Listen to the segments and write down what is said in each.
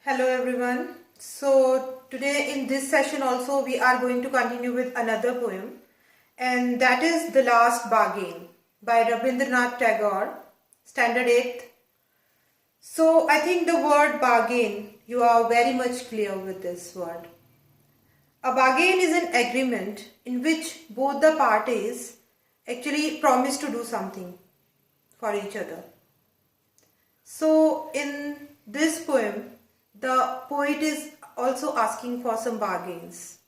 Hello everyone. So today in this session also we are going to continue with another poem, and that is The Last Bargain by Rabindernath Tagore, Standard 8th. So I think the word bargain, you are very much clear with this word. A bargain is an agreement in which both the parties actually promise to do something for each other. So in this poem, the poet is also asking for some bargains.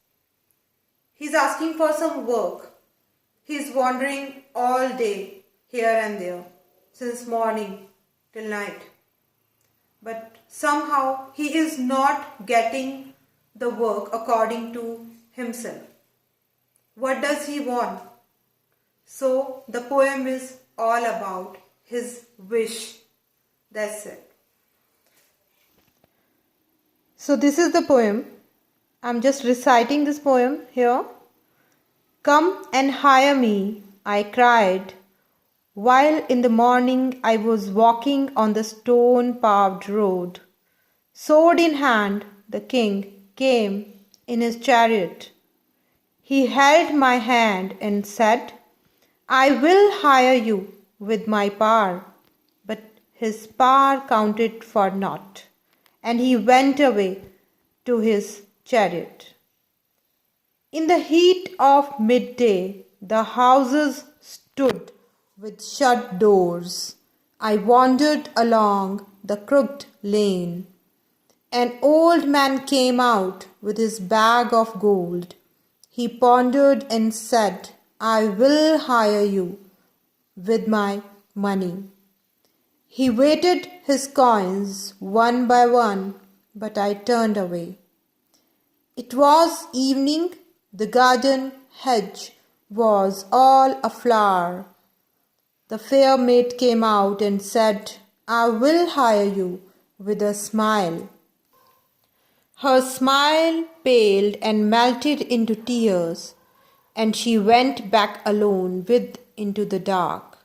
He's asking for some work. He's wandering all day here and there since morning till night. But somehow he is not getting the work according to himself. What does he want? So the poem is all about his wish. That's it. So this is the poem. I'm just reciting this poem here. Come and hire me, I cried, while in the morning I was walking on the stone-paved road. Sword in hand, the king came in his chariot. He held my hand and said, I will hire you with my power. But his power counted for naught, and he went away to his chariot. In the heat of midday, the houses stood with shut doors. I wandered along the crooked lane. An old man came out with his bag of gold. He pondered and said, I will hire you with my money. He weighted his coins one by one, but I turned away. It was evening, the garden hedge was all aflower. The fair maid came out and said, I will hire you with a smile. Her smile paled and melted into tears, and she went back alone into the dark.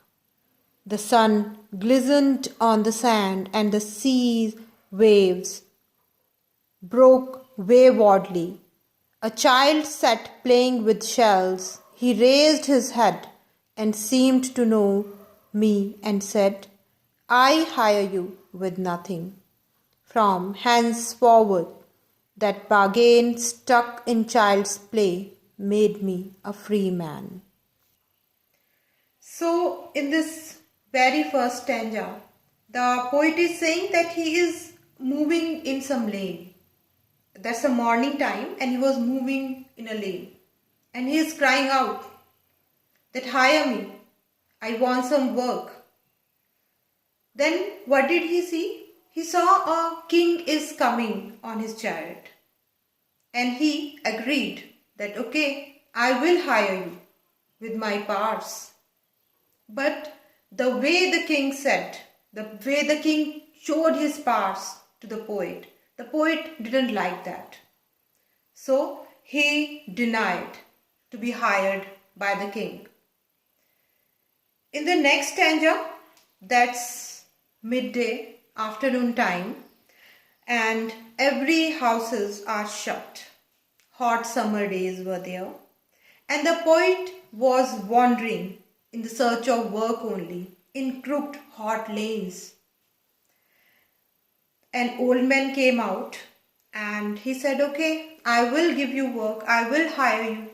The sun glistened on the sand, and the sea waves broke waywardly. A child sat playing with shells. He raised his head and seemed to know me and said, I hire you with nothing. From henceforward, that bargain stuck in child's play made me a free man. So, in this very first stanza, the poet is saying that he is moving in some lane. That's a morning time, and he was moving in a lane. And he is crying out that hire me. I want some work. Then what did he see? He saw a king is coming on his chariot. And he agreed that okay, I will hire you with my powers. But the way the king said, the way the king showed his powers to the poet didn't like that. So he denied to be hired by the king. In the next stanza, that's midday, afternoon time, and every houses are shut. Hot summer days were there, and the poet was wandering in the search of work only, in crooked hot lanes. An old man came out and he said, okay, I will give you work, I will hire you.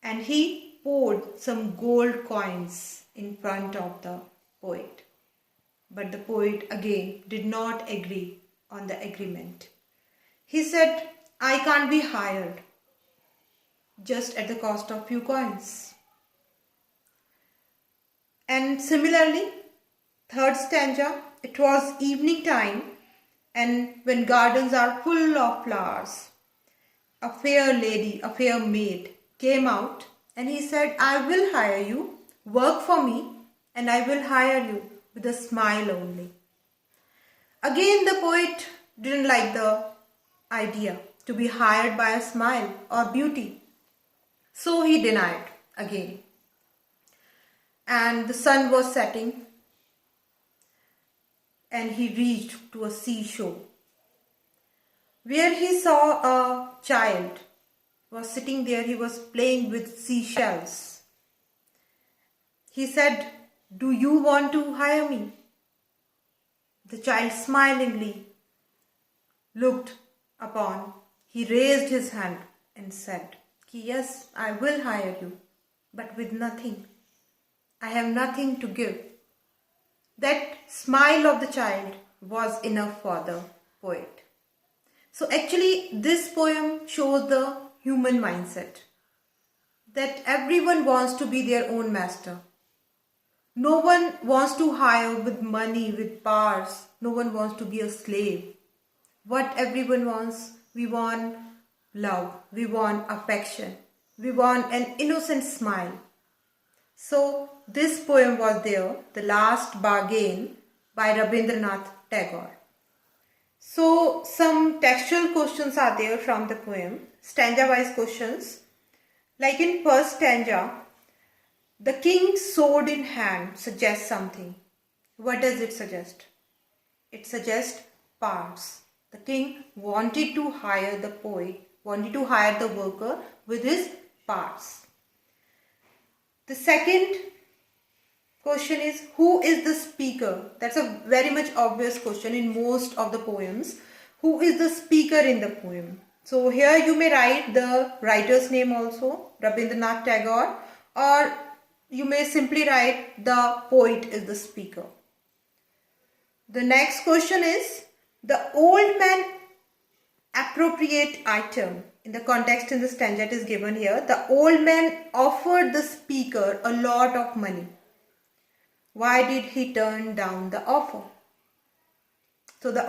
And he poured some gold coins in front of the poet. But the poet again did not agree on the agreement. He said, I can't be hired just at the cost of few coins. And similarly, third stanza, it was evening time, and when gardens are full of flowers, a fair lady, a fair maid came out and he said, I will hire you, work for me, and I will hire you with a smile only. Again, the poet didn't like the idea to be hired by a smile or beauty. So he denied again. And the sun was setting, and he reached to a seashore. where he saw a child was sitting there. He was playing with seashells. He said, "Do you want to hire me?" The child smilingly looked upon. He raised his hand and said, "Yes, I will hire you, but with nothing. I have nothing to give." That smile of the child was enough for the poet. So actually this poem shows the human mindset, that everyone wants to be their own master. No one wants to hire with money, with powers. No one wants to be a slave. What everyone wants, we want love, we want affection, we want an innocent smile. So this poem was there, The Last Bargain by Rabindernath Tagore. So some textual questions are there from the poem, stanza-wise questions. Like in first stanza, the king sword in hand suggests something. What does it suggest? It suggests powers. The king wanted to hire the poet, wanted to hire the worker with his powers. The second question is, who is the speaker? That's a very much obvious question in most of the poems. Who is the speaker in the poem? So here you may write the writer's name also, Rabindernath Tagore, or you may simply write the poet is the speaker. The next question is, the old man appropriate item. In the context in the stanza it is given here. The old man offered the speaker a lot of money. Why did he turn down the offer? So the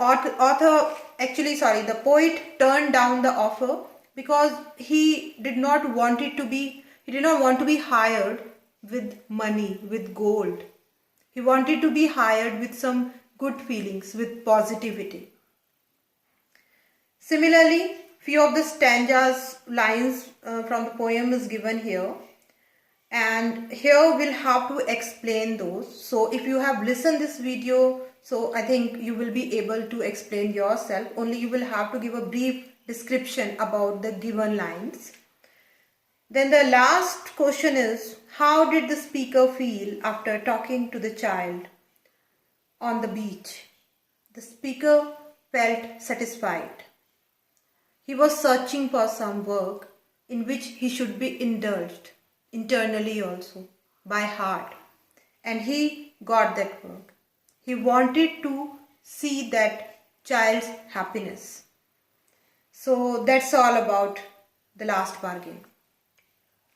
poet turned down the offer because he did not want to be hired with money, with gold. He wanted to be hired with some good feelings, with positivity. Similarly, few of the stanzas, lines from the poem is given here. And here we'll have to explain those. So if you have listened this video, so I think you will be able to explain yourself. Only you will have to give a brief description about the given lines. Then the last question is, how did the speaker feel after talking to the child on the beach? The speaker felt satisfied. He was searching for some work in which he should be indulged, internally also, by heart. And he got that work. He wanted to see that child's happiness. So that's all about The Last Bargain.